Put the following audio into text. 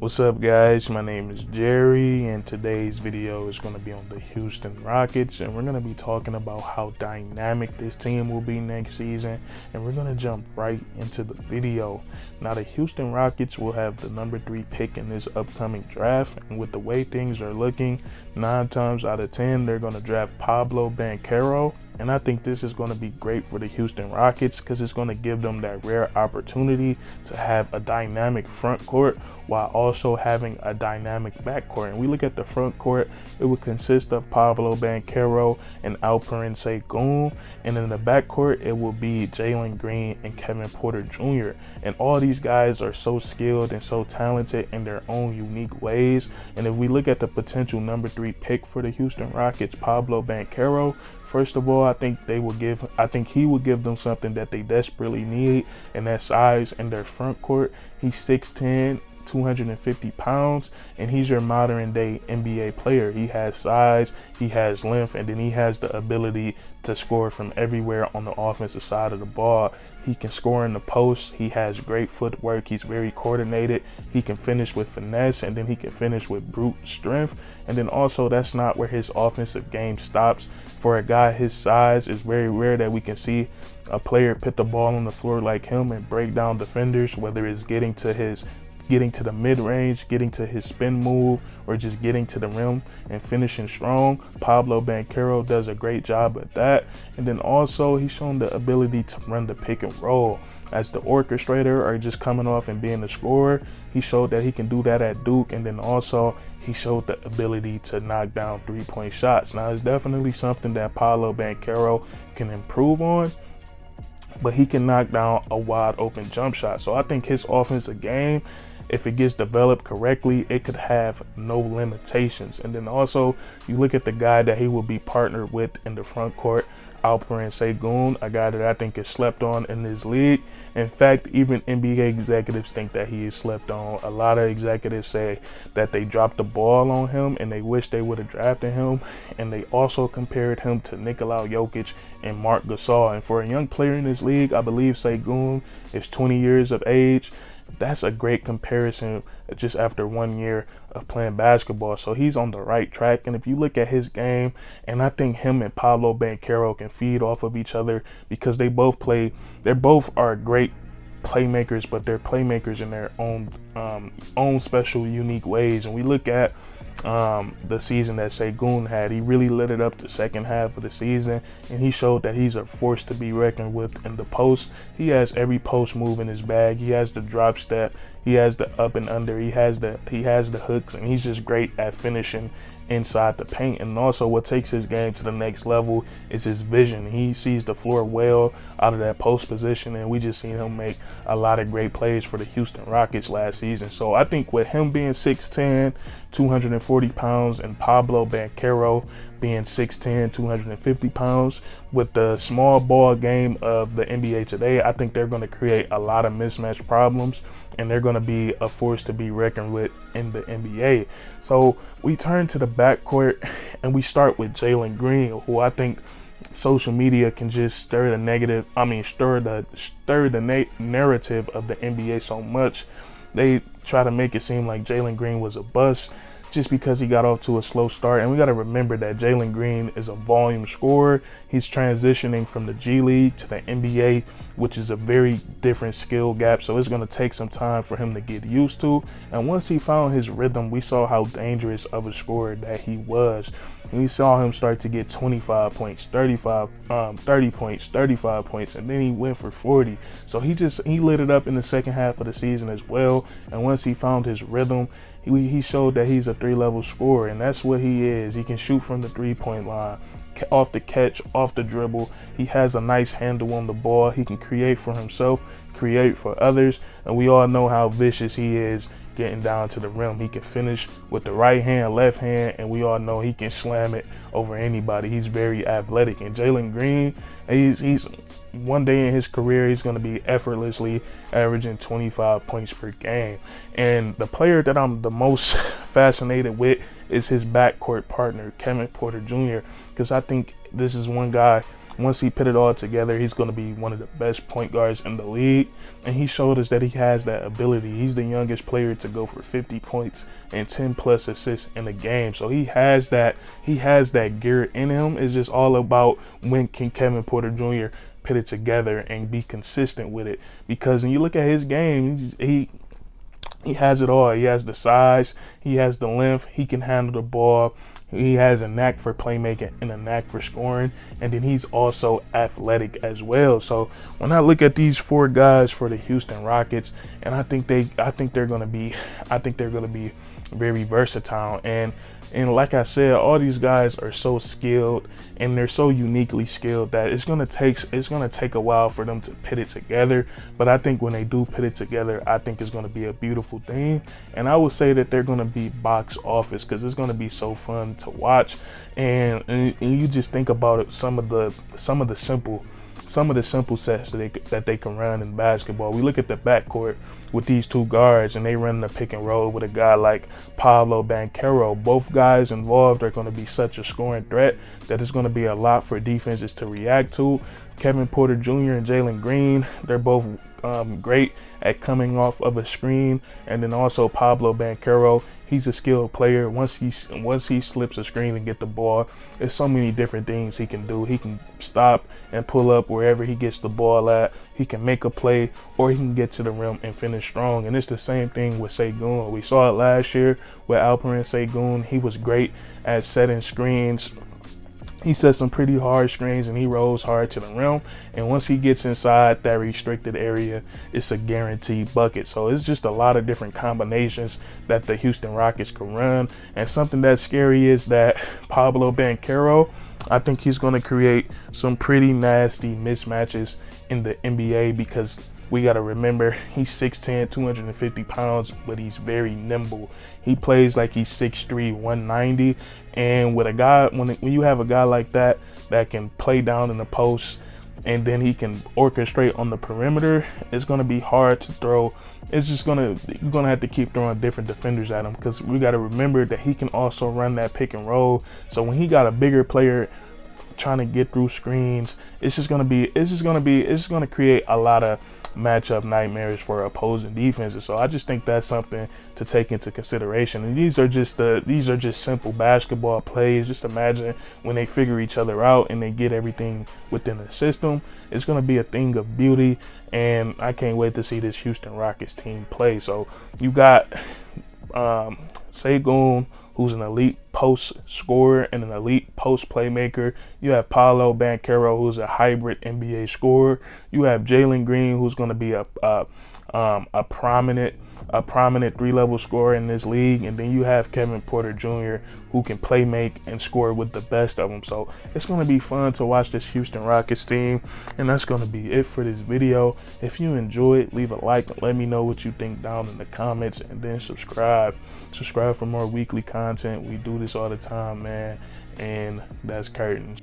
What's up, guys? My name is Jerry, and today's video is going to be on the Houston Rockets, and we're going to be talking about how dynamic this team will be next season, and we're going to jump right into the video. Now, the Houston Rockets will have the number 3 pick in this upcoming draft, and with the way things are looking, 9 times out of 10, they're going to draft Pablo Banquero. And I think this is going to be great for the Houston Rockets because it's going to give them that rare opportunity to have a dynamic front court while also having a dynamic backcourt. And we look at the front court, it would consist of Pablo Banquero and Segun. And in the backcourt, it will be Jalen Green and Kevin Porter Jr. And all these guys are so skilled and so talented in their own unique ways. And if we look at the potential number 3 pick for the Houston Rockets, Pablo Banquero, first of all, I think he will give them something that they desperately need, and that size in their front court. He's 6'10", 250 pounds, and he's your modern day NBA player. He has size, he has length, and then he has the ability to score from everywhere on the offensive side of the ball. He can score in the post. He has great footwork. He's very coordinated. He can finish with finesse, and then he can finish with brute strength. And then also, that's not where his offensive game stops. For a guy his size, it's very rare that we can see a player put the ball on the floor like him and break down defenders, whether it's getting to the mid-range, getting to his spin move, or just getting to the rim and finishing strong. Pablo Banquero does a great job at that. And then also, he's shown the ability to run the pick and roll. As the orchestrator or just coming off and being the scorer, he showed that he can do that at Duke. And then also, he showed the ability to knock down 3-point shots. Now, it's definitely something that Pablo Banquero can improve on, but he can knock down a wide open jump shot. So I think his offensive game, if it gets developed correctly, it could have no limitations. And then also, you look at the guy that he will be partnered with in the front court, Segun, a guy that I think is slept on in this league. In fact, even NBA executives think that he is slept on. A lot of executives say that they dropped the ball on him and they wish they would have drafted him. And they also compared him to Nikola Jokic and Marc Gasol. And for a young player in this league, I believe Segun is 20 years of age. That's a great comparison just after 1 year of playing basketball. So he's on the right track. And if you look at his game, and I think him and Pablo Banquero can feed off of each other because they both are great playmakers, but they're playmakers in their own special, unique ways. And we look at the season that Segun had. He really lit it up the second half of the season, and he showed that he's a force to be reckoned with in the post. He has every post move in his bag. He has the drop step, he has the up and under, he has the hooks, and he's just great at finishing inside the paint. And also, what takes his game to the next level is his vision. He sees the floor well out of that post position, and we just seen him make a lot of great plays for the Houston Rockets last season. So I think with him being 6'10", 240 pounds, and Pablo Banquero being 6'10", 250 pounds, with the small ball game of the NBA today, I think they're going to create a lot of mismatch problems, and they're going to be a force to be reckoned with in the NBA. So we turn to the backcourt, and we start with Jalen Green, who I think social media can just stir the narrative of the NBA so much. They try to make it seem like Jalen Green was a bust just because he got off to a slow start. And we got to remember that Jalen Green is a volume scorer. He's transitioning from the G League to the NBA, which is a very different skill gap. So it's going to take some time for him to get used to. And once he found his rhythm, we saw how dangerous of a scorer that he was. And we saw him start to get 25 points, 30 points, 35 points, and then he went for 40. So he lit it up in the second half of the season as well. And once he found his rhythm, he showed that he's a 3-level scorer, and that's what he is. He can shoot from the 3-point line, off the catch, off the dribble. He has a nice handle on the ball. He can create for himself, create for others, and we all know how vicious he is getting down to the rim. He can finish with the right hand, left hand, and we all know he can slam it over anybody. He's very athletic. And Jalen Green, he's one day in his career, he's going to be effortlessly averaging 25 points per game. And the player that I'm the most fascinated with is his backcourt partner, Kevin Porter Jr., because I think this is one guy once he put it all together, he's going to be one of the best point guards in the league. And he showed us that he has that ability. He's the youngest player to go for 50 points and 10 plus assists in a game. So he has that gear in him. It's just all about when can Kevin Porter Jr. put it together and be consistent with it. Because when you look at his game, he has it all. He has the size, he has the length, he can handle the ball. He has a knack for playmaking and a knack for scoring, and then he's also athletic as well. So when I look at these 4 guys for the Houston Rockets, and I think they're gonna be very versatile. And like I said, all these guys are so skilled and they're so uniquely skilled that it's gonna take a while for them to put it together. But I think when they do put it together, I think it's gonna be a beautiful thing. And I would say that they're gonna be box office because it's gonna be so fun to watch. And you just think about it, some of the simple sets that they can run in basketball. We look at the backcourt with these 2 guards, and they run the pick and roll with a guy like Pablo Banquero. Both guys involved are going to be such a scoring threat that it's going to be a lot for defenses to react to. Kevin Porter Jr. and Jalen Green, they're both great at coming off of a screen. And then also Pablo Banquero, he's a skilled player. Once he slips a screen and get the ball, there's so many different things he can do. He can stop and pull up wherever he gets the ball at. He can make a play, or he can get to the rim and finish strong. And it's the same thing with Segun. We saw it last year with Alperen Segun. He was great at setting screens. He set some pretty hard screens and he rolls hard to the rim. And once he gets inside that restricted area, it's a guaranteed bucket. So it's just a lot of different combinations that the Houston Rockets can run. And something that's scary is that Pablo Banquero, I think he's going to create some pretty nasty mismatches in the NBA because we got to remember he's 6'10", 250 pounds, but he's very nimble. He plays like he's 6'3", 190. And with a guy, when you have a guy like that can play down in the post and then he can orchestrate on the perimeter, it's going to be hard to throw. It's just you're going to have to keep throwing different defenders at him because we got to remember that he can also run that pick and roll. So when he got a bigger player trying to get through screens, it's going to create a lot of matchup nightmares for opposing defenses. So I just think that's something to take into consideration. And these are just simple basketball plays. Just imagine when they figure each other out and they get everything within the system, it's going to be a thing of beauty. And I can't wait to see this Houston Rockets team play. So you got Segun, who's an elite post scorer and an elite post playmaker. You have Paolo Banquero, who's a hybrid NBA scorer. You have Jalen Green, who's going to be a prominent 3-level scorer in this league. And then you have Kevin Porter Jr., who can play make and score with the best of them. So it's going to be fun to watch this Houston Rockets team. And that's going to be it for this video. If you enjoyed, leave a like and let me know what you think down in the comments, and then subscribe for more weekly content. We do this all the time, man. And that's curtains.